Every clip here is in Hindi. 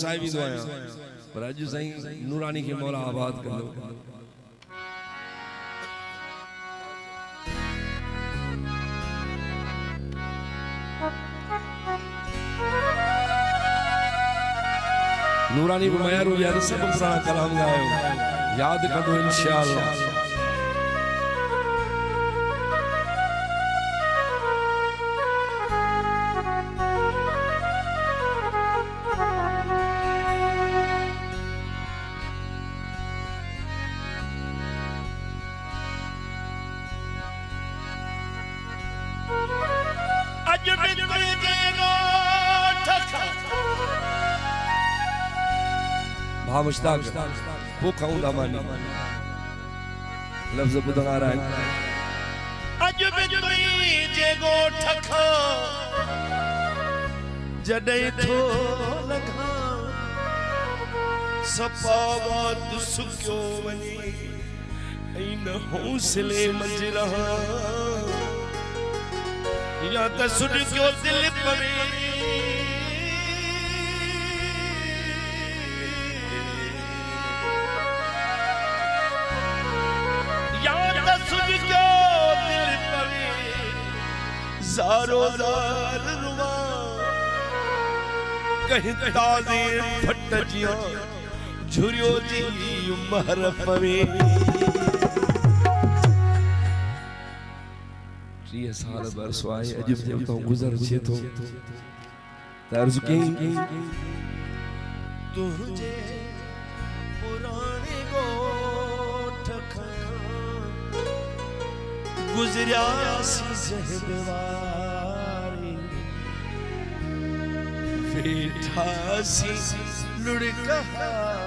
साईं भी दुआया पर अज साईं नूरानी के मौला आबाद कर लो। नूरानी को मयारू याद सब पुराना कलाम गायो याद कदो इंशाअल्लाह। भा मुश्ताक वो कहूं दामानी लफ्ज़ बुधन आ रहा है। अज बिजली जेगो ठखा जडे थो लखा सपावा दुसक्यो वनी इन हौसले मंजरा या त सुड क्यों दिल पवे ज़ारो ज़ार रुआ कहीं ताज़े फट जिया झुरियो जी महरफ में 3 साल बरस आए अजब जब तो गुजर छे तो तर्ज की तुझे पुराने गोठ गुजरिया सी जहदवारी बेठा सी लुढ़कहारी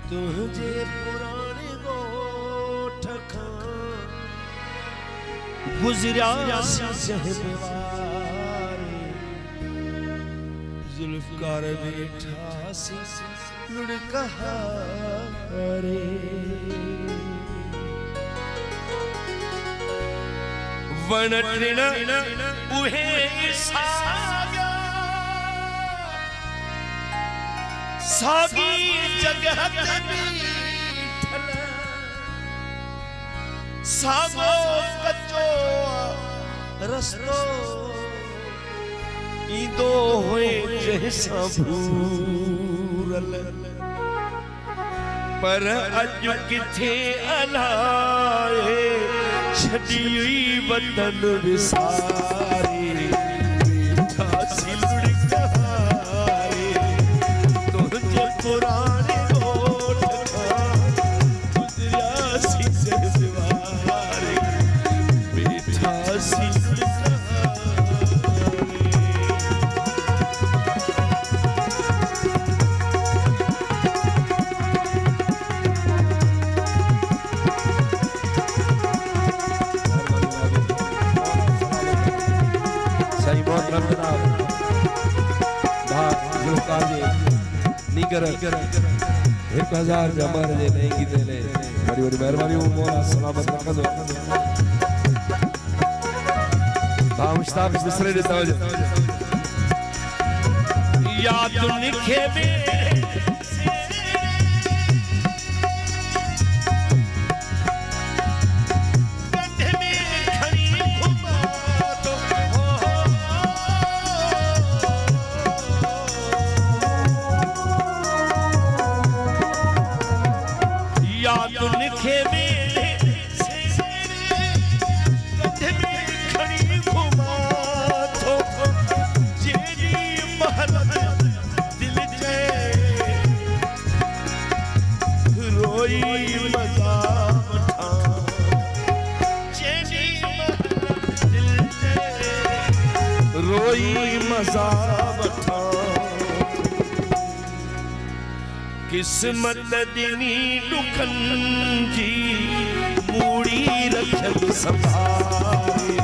तुझे पुराने गोठ गुजरिया सी जहदवारी जुल्फकार बैठा सी लुढ़कहारी वन टिण उहे सागा सागी जगह सागो कच्चो रस्तो ईंदो होए जैसा भूरल पर अज किथे अलाए छड़ी हुई वतन विसारी ठासी लुढ़कहारी तुझे पुराने गोठ गुजरिया सी जहदवारी बेठा सी निगर 1000 जमार जे नहीं दे ले बड़ी बड़ी मेहरबानी मौला सलामत रखंदो। भा मुश्ताक बिसरे दे तवज या तू लिखे में किस्मत दिनी दुखन जी मूड़ी रखल संभाले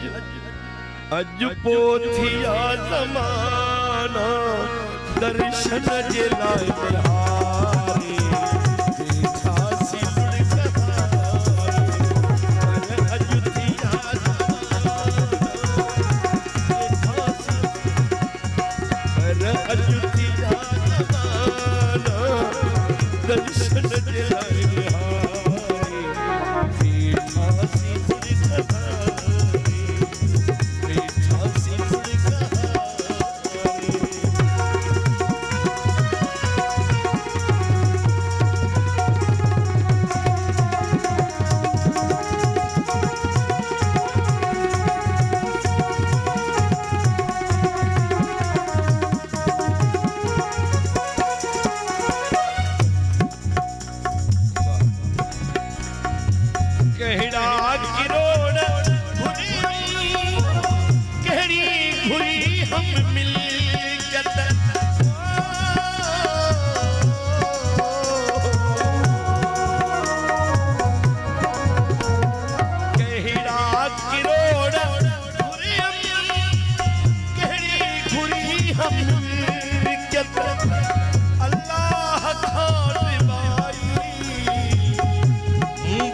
अज पोथिया ज़माना दर्शन जे लाइ निहारे बेठासी लुढ़कहारे अज थिया ज़माना दर्शन जे लाइ निहारे बेठासी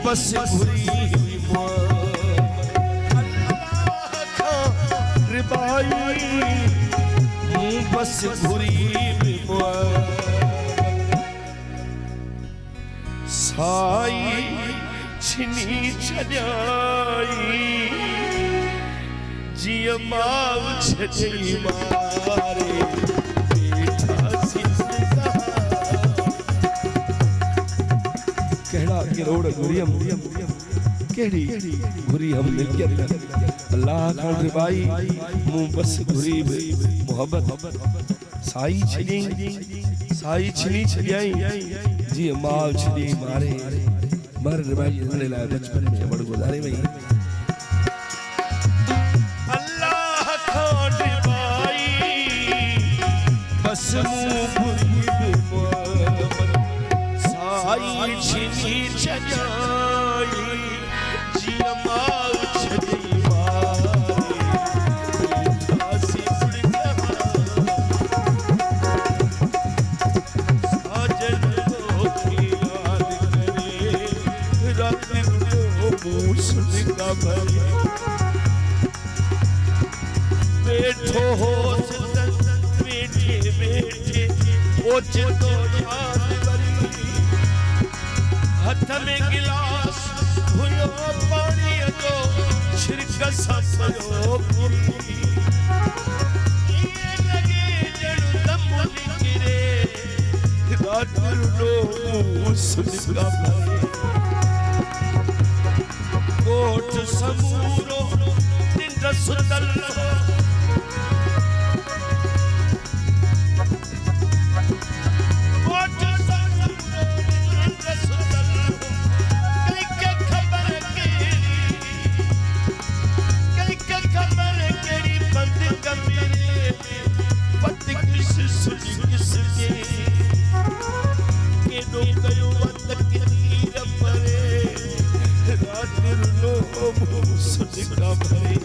बस घुरी अल्लाह खां रिबाई बस घुरी साई छिनी छॾाई जिया माव छॾी मारे किरोड़ घुरियम केड़ी घुरी हम मिलकियत अल्लाह खां रिबाई मूं बस घुरी मोहब्बत साई छिनी छॾियाई जी माल छॾी मारे मर रिबाई हिन लाइ बचपन में बड़ गुज़ारे वई अल्लाह खां रिबाई बस मूं घुरी साई छिनी छॾाई जिया माल छॾी मारे बेठासी साजन तोखे याद करे रात जो मूसन का भरे बैठो हो बैठे बैठे ओचितो याद हथ में गिलास हुयो पानी जो छिरक ससयो ये लगे जड़ दम निकरे रात लो सुनका भरे कोट समूरो निंद सुतल सुनका भरे